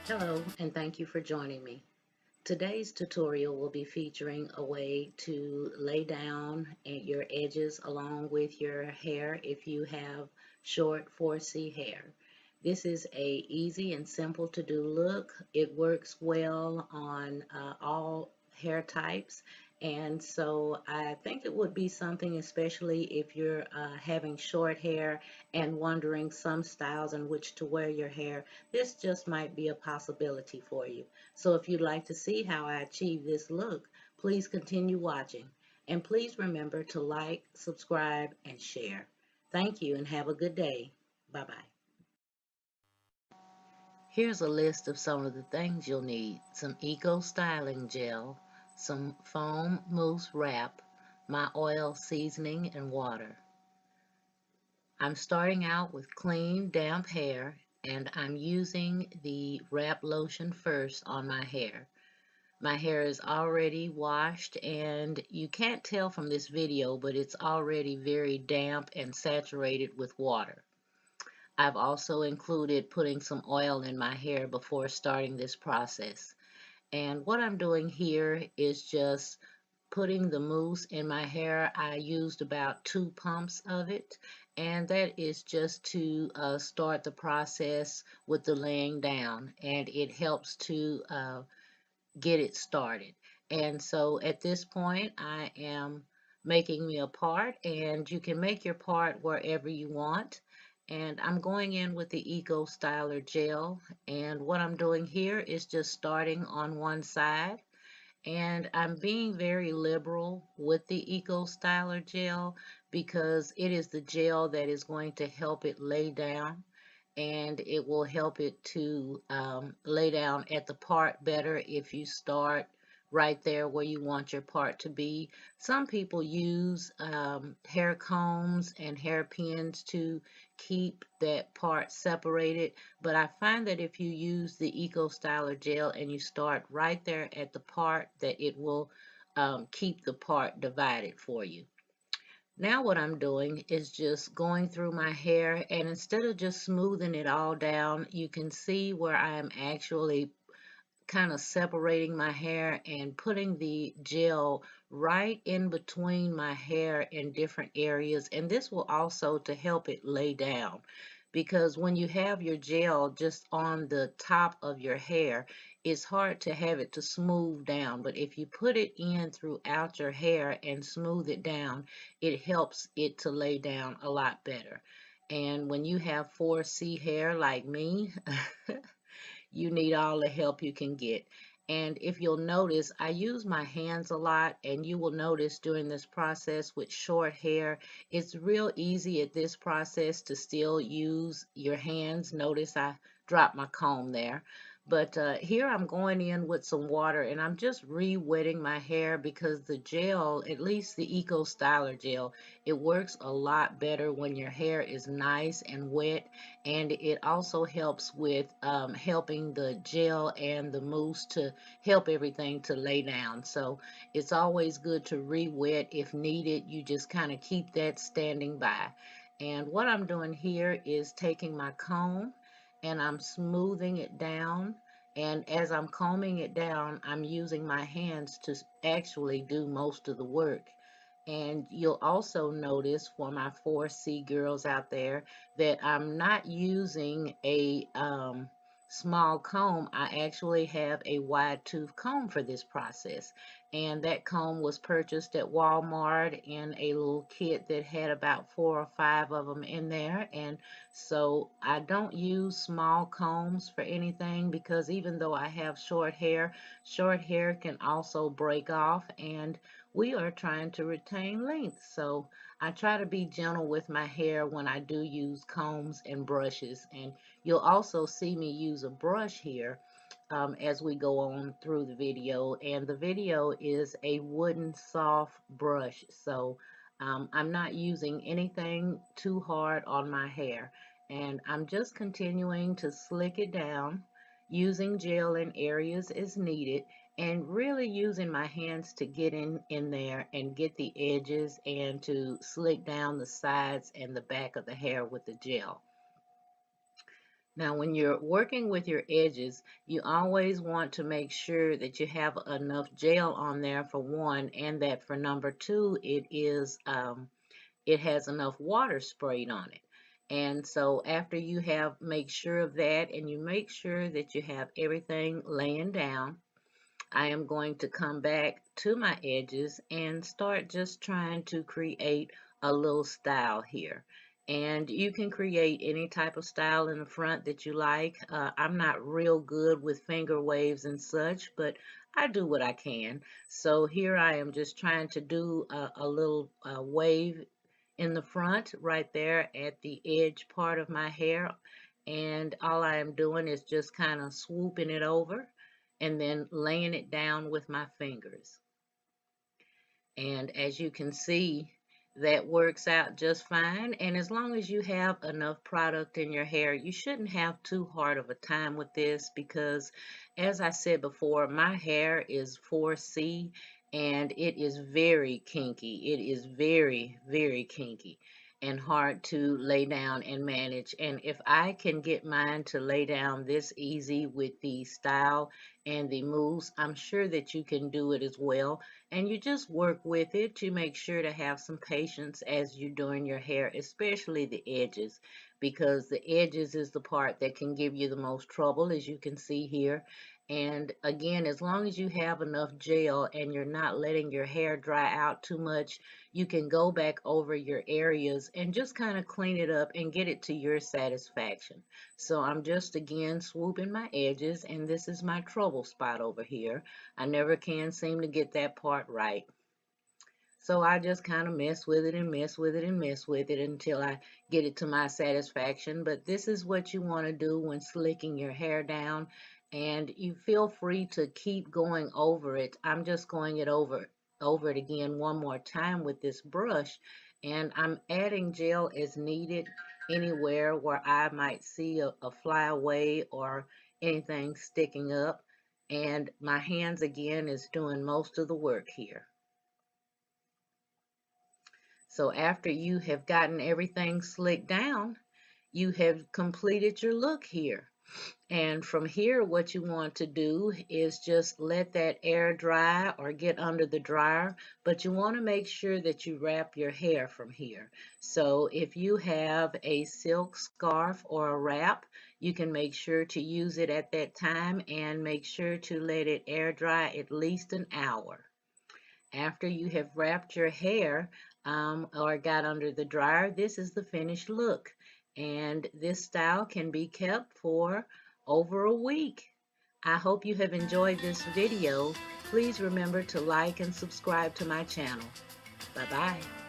Hello, and thank you for joining me. Today's tutorial will be featuring a way to lay down at your edges along with your hair if you have short 4C hair. This is a easy and simple to do look. It works well on all hair types, and so I think it would be something, especially if you're having short hair and wondering some styles in which to wear your hair. This just might be a possibility for you. So if you'd like to see how I achieve this look, please continue watching. And please remember to like, subscribe, and share. Thank you and have a good day. Bye-bye. Here's a list of some of the things you'll need. Some Eco Styling Gel, some foam mousse wrap, my oil seasoning, and water. I'm starting out with clean, damp hair, and I'm using the wrap lotion first on my hair. My hair is already washed, and you can't tell from this video, but it's already very damp and saturated with water. I've also included putting some oil in my hair before starting this process. And what I'm doing here is just putting the mousse in my hair. I used about 2 pumps of it, and that is just to start the process with the laying down, and it helps to get it started. And so at this point, I am making me a part, and you can make your part wherever you want. And I'm going in with the Eco Styler gel, and what I'm doing here is just starting on one side, and I'm being very liberal with the Eco Styler gel because it is the gel that is going to help it lay down, and it will help it to lay down at the part better if you start right there where you want your part to be. Some people use hair combs and hairpins to keep that part separated, but I find that if you use the Eco Styler gel and you start right there at the part, that it will keep the part divided for you. Now what I'm doing is just going through my hair, and instead of just smoothing it all down, you can see where I'm actually kind of separating my hair and putting the gel right in between my hair in different areas. And this will also to help it lay down, because when you have your gel just on the top of your hair, it's hard to have it to smooth down. But if you put it in throughout your hair and smooth it down, it helps it to lay down a lot better. And when you have 4C hair like me, you need all the help you can get. And if you'll notice, I use my hands a lot, and you will notice during this process with short hair, it's real easy at this process to still use your hands. Notice I dropped my comb there. But here I'm going in with some water, and I'm just re-wetting my hair because the gel, at least the Eco Styler gel, it works a lot better when your hair is nice and wet, and it also helps with helping the gel and the mousse to help everything to lay down. So it's always good to re-wet if needed. You just kind of keep that standing by. And what I'm doing here is taking my comb and I'm smoothing it down. And as I'm combing it down, I'm using my hands to actually do most of the work. And you'll also notice for my 4C girls out there that I'm not using a small comb. I actually have a wide tooth comb for this process. And that comb was purchased at Walmart in a little kit that had about 4 or 5 of them in there. And so I don't use small combs for anything because even though I have short hair can also break off, and we are trying to retain length. So I try to be gentle with my hair when I do use combs and brushes. And you'll also see me use a brush here as we go on through the video. And the video is a wooden soft brush. So I'm not using anything too hard on my hair. And I'm just continuing to slick it down using gel in areas as needed, and really using my hands to get in there and get the edges and to slick down the sides and the back of the hair with the gel. Now, when you're working with your edges, you always want to make sure that you have enough gel on there for one, and that for number two, it has enough water sprayed on it. And so after you have make sure of that, and you make sure that you have everything laying down, I am going to come back to my edges and start just trying to create a little style here. And you can create any type of style in the front that you like. I'm not real good with finger waves and such, but I do what I can. So here I am just trying to do a little wave in the front right there at the edge part of my hair. And all I am doing is just kind of swooping it over and then laying it down with my fingers. And as you can see, that works out just fine. And as long as you have enough product in your hair, you shouldn't have too hard of a time with this because, as I said before, my hair is 4C and it is very kinky. It is very, very kinky and hard to lay down and manage. And if I can get mine to lay down this easy with the style and the moves, I'm sure that you can do it as well. And you just work with it to make sure to have some patience as you're doing your hair, especially the edges, because the edges is the part that can give you the most trouble, as you can see here. And again, as long as you have enough gel and you're not letting your hair dry out too much, you can go back over your areas and just kind of clean it up and get it to your satisfaction. So I'm just again swooping my edges, and this is my trouble spot over here. I never can seem to get that part right. So I just kind of mess with it and mess with it and mess with it until I get it to my satisfaction. But this is what you want to do when slicking your hair down. And you feel free to keep going over it. I'm just going it over it again one more time with this brush. And I'm adding gel as needed anywhere where I might see a flyaway or anything sticking up. And my hands again is doing most of the work here. So after you have gotten everything slicked down, you have completed your look here. And from here, what you want to do is just let that air dry or get under the dryer, but you want to make sure that you wrap your hair from here. So if you have a silk scarf or a wrap, you can make sure to use it at that time and make sure to let it air dry at least an hour. After you have wrapped your hair or got under the dryer, this is the finished look. And this style can be kept for over a week. I hope you have enjoyed this video. Please remember to like and subscribe to my channel. Bye-bye.